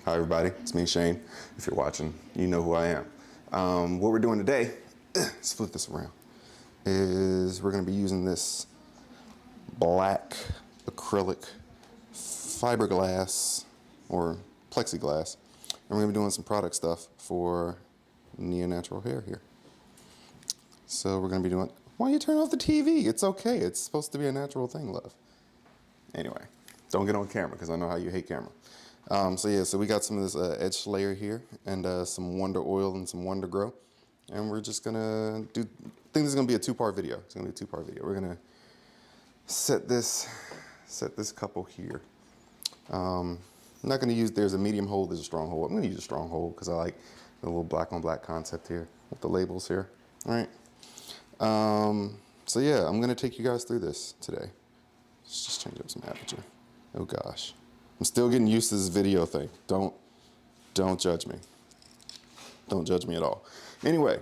Hi everybody, it's me Shane. If you're watching, you know who I am. What we're doing today, let's flip this around, is we're gonna be using this black acrylic fiberglass or plexiglass, and we're gonna be doing some product stuff for Nia Natural Hair here. So we're gonna be doing, why you turn off the TV? It's okay, it's supposed to be a natural thing, love. Anyway, don't get on camera because I know how you hate camera. So we got some of this edge layer here and some Wonder Oil and some Wonder Grow. And we're just gonna I think this is gonna be a two-part video. It's gonna be a two-part video. We're gonna set this couple here. I'm not gonna use, there's a medium hole, there's a strong hole. I'm gonna use a strong hole because I like the little black on black concept here with the labels here, all right? So yeah, I'm gonna take you guys through this today. Let's just change up some aperture. Oh gosh. I'm still getting used to this video thing. Don't judge me. Don't judge me at all. Anyway,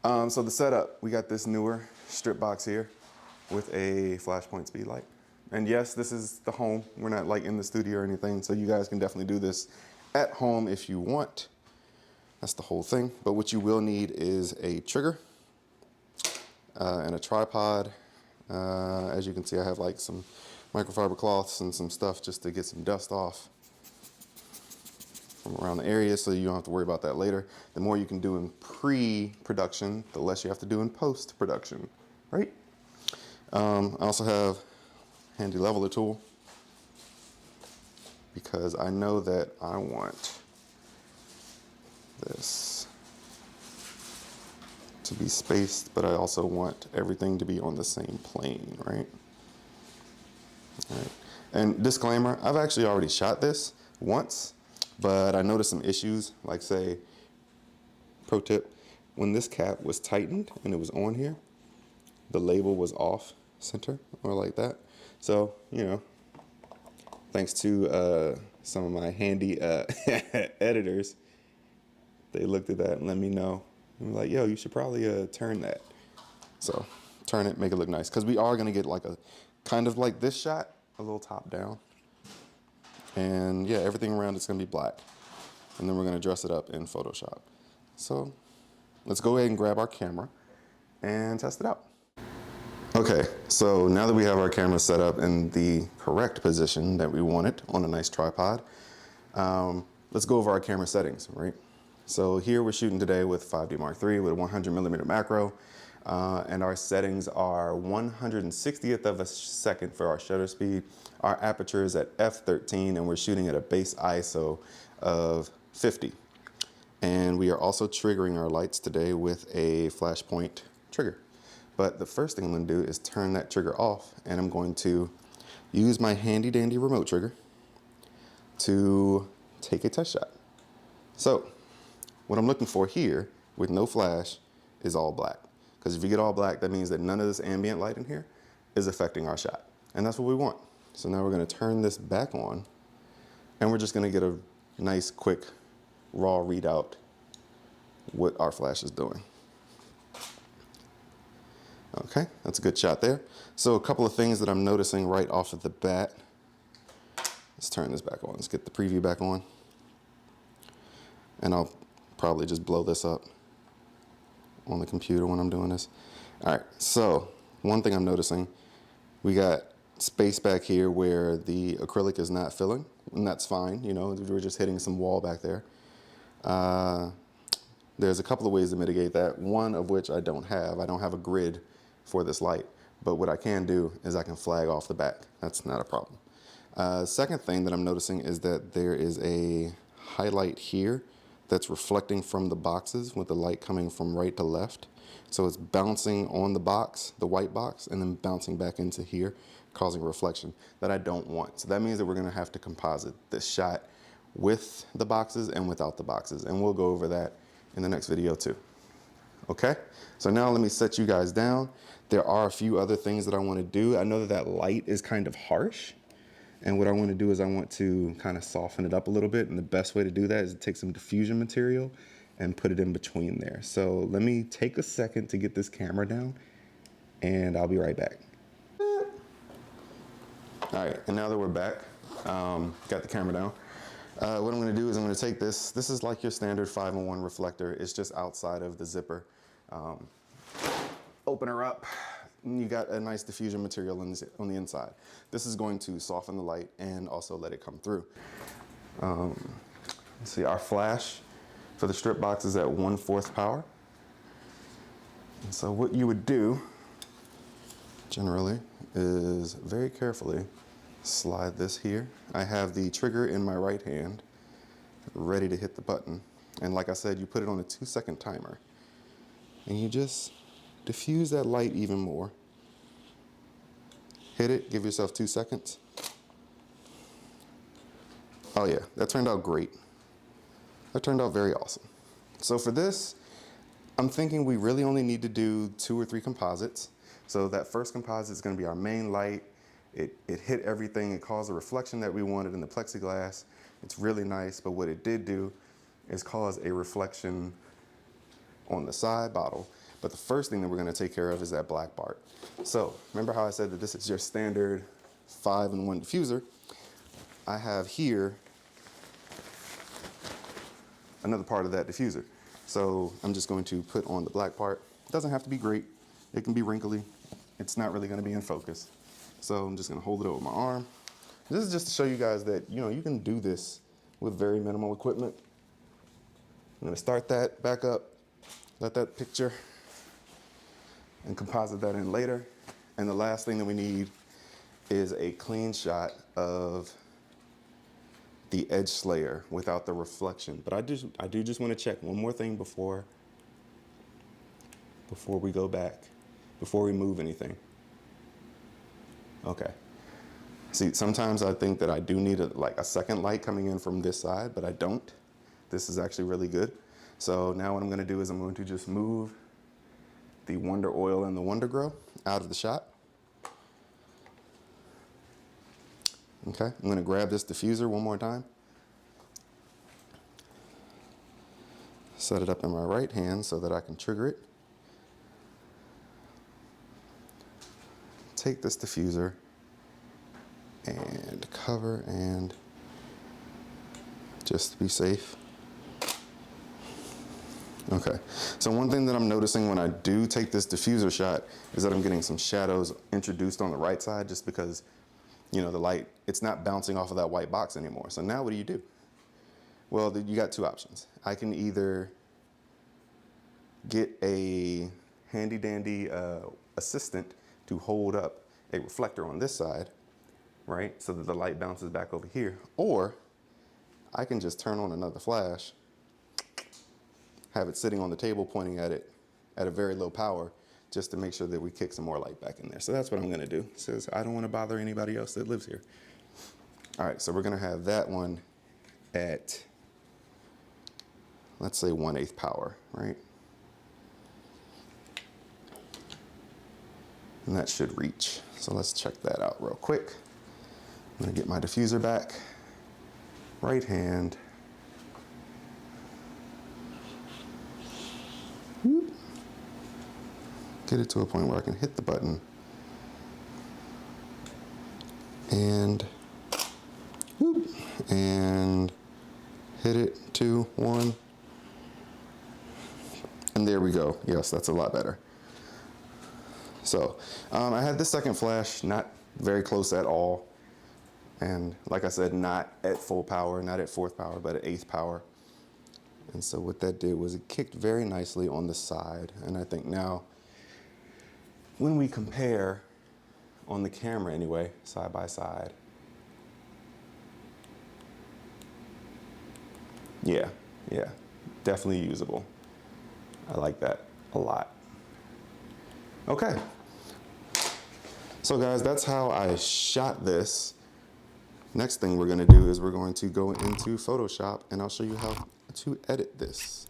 so the setup, we got this newer strip box here with a flashpoint speed light. And yes, this is the home. We're not like in the studio or anything, so you guys can definitely do this at home if you want. That's the whole thing. But what you will need is a trigger and a tripod. As you can see, I have like some microfiber cloths and some stuff just to get some dust off from around the area so you don't have to worry about that later. The more you can do in pre-production, the less you have to do in post-production, right? I also have a handy leveler tool because I know that I want this to be spaced, but I also want everything to be on the same plane, right? All right. And disclaimer, I've actually already shot this once, but I noticed some issues, like say, pro tip, when this cap was tightened and it was on here, the label was off center or like that. So, you know, thanks to some of my handy editors, they looked at that and let me know. And were like, yo, you should probably turn that. So turn it, make it look nice. Because we are gonna get like a, kind of like this shot, a little top down. And yeah, everything around it's gonna be black. And then we're gonna dress it up in Photoshop. So let's go ahead and grab our camera and test it out. Okay, so now that we have our camera set up in the correct position that we want it on a nice tripod, let's go over our camera settings, right? So here we're shooting today with 5D Mark III with a 100mm macro. And our settings are 1/160th of a second for our shutter speed. Our aperture is at f13 and we're shooting at a base ISO of 50. And we are also triggering our lights today with a flashpoint trigger. But the first thing I'm gonna do is turn that trigger off, and I'm going to use my handy dandy remote trigger to take a test shot. So what I'm looking for here with no flash is all black. Because if you get all black, that means that none of this ambient light in here is affecting our shot. And that's what we want. So now we're gonna turn this back on, and we're just gonna get a nice, quick, raw readout what our flash is doing. Okay, that's a good shot there. So a couple of things that I'm noticing right off of the bat. Let's turn this back on. Let's get the preview back on. And I'll probably just blow this up on the computer when I'm doing this. All right, so one thing I'm noticing, we got space back here where the acrylic is not filling, and that's fine, you know, we're just hitting some wall back there. There's a couple of ways to mitigate that, one of which I don't have a grid for this light, but what I can do is I can flag off the back. That's not a problem. Second thing that I'm noticing is that there is a highlight here that's reflecting from the boxes with the light coming from right to left. So it's bouncing on the box, the white box, and then bouncing back into here, causing a reflection that I don't want. So that means that we're gonna have to composite this shot with the boxes and without the boxes. And we'll go over that in the next video too. Okay, so now let me set you guys down. There are a few other things that I wanna do. I know that that light is kind of harsh. And what I want to do is I want to kind of soften it up a little bit. And the best way to do that is to take some diffusion material and put it in between there. So let me take a second to get this camera down and I'll be right back. All right, and now that we're back, got the camera down. What I'm gonna do is I'm gonna take this. This is like your standard 5-in-1 reflector. It's just outside of the zipper. Open her up, and you got a nice diffusion material on the inside. This is going to soften the light and also let it come through. Let's see, our flash for the strip box is at 1/4 power. And so what you would do generally is very carefully slide this here. I have the trigger in my right hand ready to hit the button. And like I said, you put it on a 2-second timer and you just diffuse that light even more. Hit it, give yourself 2 seconds. Oh yeah, that turned out great. That turned out very awesome. So for this, I'm thinking we really only need to do 2 or 3 composites. So that first composite is going to be our main light. It hit everything. It caused the reflection that we wanted in the plexiglass. It's really nice, but what it did do is cause a reflection on the side bottle. But the first thing that we're going to take care of is that black part. So remember how I said that this is your standard 5-in-1 diffuser? I have here another part of that diffuser. So I'm just going to put on the black part. It doesn't have to be great. It can be wrinkly. It's not really going to be in focus. So I'm just going to hold it over my arm. This is just to show you guys that, you know, you can do this with very minimal equipment. I'm going to start that back up, let that picture, and composite that in later. And the last thing that we need is a clean shot of the edge slayer without the reflection. But I do just want to check one more thing before we go back, before we move anything. Okay. See, sometimes I think that I do need a second light coming in from this side, but I don't. This is actually really good. So now what I'm going to do is I'm going to just move the Wonder Oil and the Wonder Grow out of the shot. Okay, I'm going to grab this diffuser one more time. Set it up in my right hand so that I can trigger it. Take this diffuser and cover, and just to be safe. Okay, so one thing that I'm noticing when I do take this diffuser shot is that I'm getting some shadows introduced on the right side, just because, you know, the light, it's not bouncing off of that white box anymore. So now what do? Well, you got 2 options. I can either get a handy dandy assistant to hold up a reflector on this side, right, so that the light bounces back over here, or I can just turn on another flash, have it sitting on the table pointing at it at a very low power, just to make sure that we kick some more light back in there. So that's what I'm gonna do, since I don't wanna bother anybody else that lives here. All right, so we're gonna have that one at, let's say 1/8 power, right? And that should reach. So let's check that out real quick. I'm gonna get my diffuser back, right hand. Whoop. Get it to a point where I can hit the button. And whoop, and hit it, 2, 1. And there we go. Yes, that's a lot better. So I had the second flash, not very close at all. And like I said, not at full power, not at 4th power, but at 8th power. And so what that did was it kicked very nicely on the side. And I think now, when we compare on the camera anyway, side by side, yeah, definitely usable. I like that a lot. Okay. So guys, that's how I shot this. Next thing we're gonna do is we're going to go into Photoshop and I'll show you how to edit this.